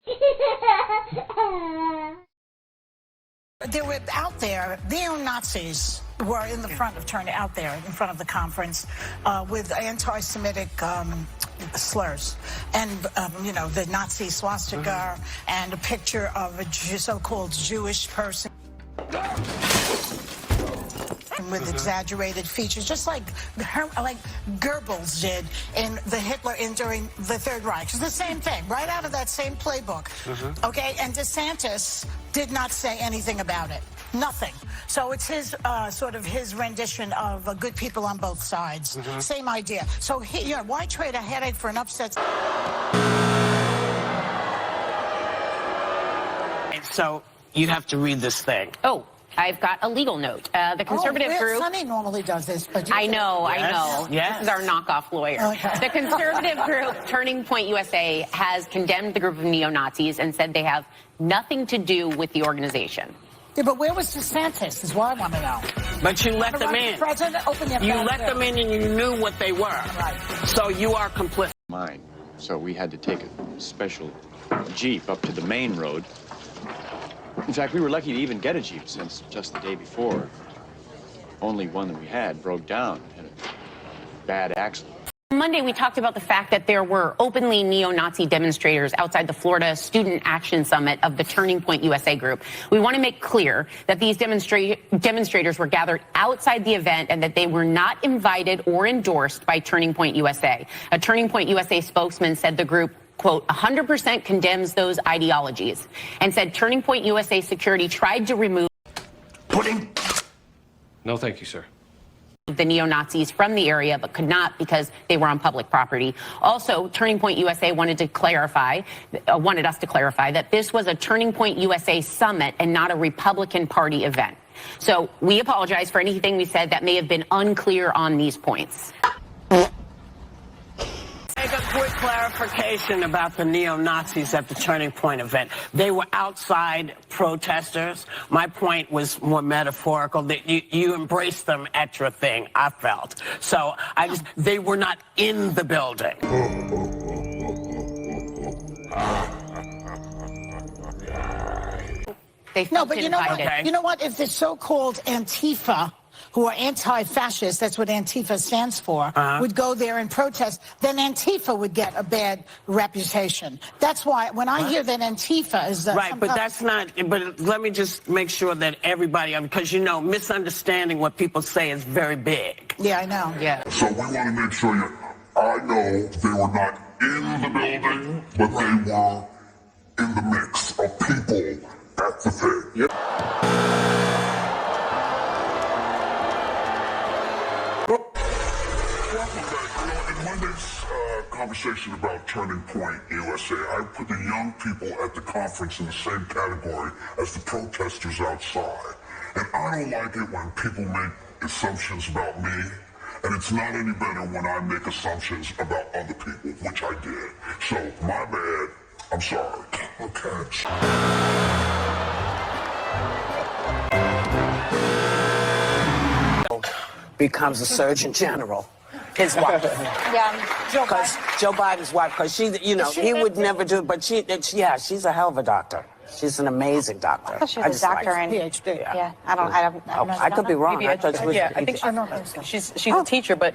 They were out there. Neo-Nazis were in the front of out there in front of the conference with anti-Semitic slurs, and you know, the Nazi swastika and a picture of a so-called Jewish person with exaggerated features, just like Goebbels did in during the Third Reich. It's the same thing, right out of that same playbook. Okay, and DeSantis did not say anything about it. Nothing. So it's his sort of his rendition of good people on both sides. Same idea. So why trade a headache for an upset? So you have to read this thing. Oh, I've got a legal note. The conservative group. Sunny normally does this, but I know. Yes. This is our knockoff lawyer. Okay. The conservative group Turning Point USA has condemned the group of neo-Nazis and said they have nothing to do with the organization. Yeah, but where was DeSantis is what I want to know. But you let them in. President, open your You back let door. them in and you knew what they were. Right. So you are complicit. Mine. So we had to take a special Jeep up to the main road. In fact, we were lucky to even get a Jeep, since just the day before, only one that we had broke down in a bad accident. Monday, we talked about the fact that there were openly neo-Nazi demonstrators outside the Florida Student Action Summit of the Turning Point USA group. We want to make clear that these demonstrators were gathered outside the event and that they were not invited or endorsed by Turning Point USA. A Turning Point USA spokesman said the group, quote, 100% condemns those ideologies, and said Turning Point USA security tried to remove No, thank you, sir. the neo-Nazis from the area, but could not because they were on public property. Also, Turning Point USA wanted us to clarify that this was a Turning Point USA summit and not a Republican Party event. So we apologize for anything we said that may have been unclear on these points. Make a quick clarification about the neo-Nazis at the Turning Point event. They were outside protesters. My point was more metaphorical, that you embraced them at your thing, I felt. So they were not in the building. They No, felt but you know what? invited. You know what? If the so-called Antifa, who are anti-fascist, that's what Antifa stands for, would go there and protest, then Antifa would get a bad reputation. That's why when I hear that Antifa is Right, but that's not, but let me just make sure that everybody, because you know, misunderstanding what people say is very big. Yeah, I know. Yeah. So we want to make sure I know they were not in the building, but they were in the mix of people at the thing. Yep. In Monday's conversation about Turning Point USA, I put the young people at the conference in the same category as the protesters outside. And I don't like it when people make assumptions about me, and it's not any better when I make assumptions about other people, which I did. So, my bad. I'm sorry. Okay. Becomes a Surgeon General. His wife. Yeah, Joe Biden's wife, because she, you know, he would never do it, but she's a hell of a doctor. She's an amazing doctor. I thought she was a doctor and PhD. Yeah, I don't know. I could be wrong. Maybe I thought she was I think she's a teacher, but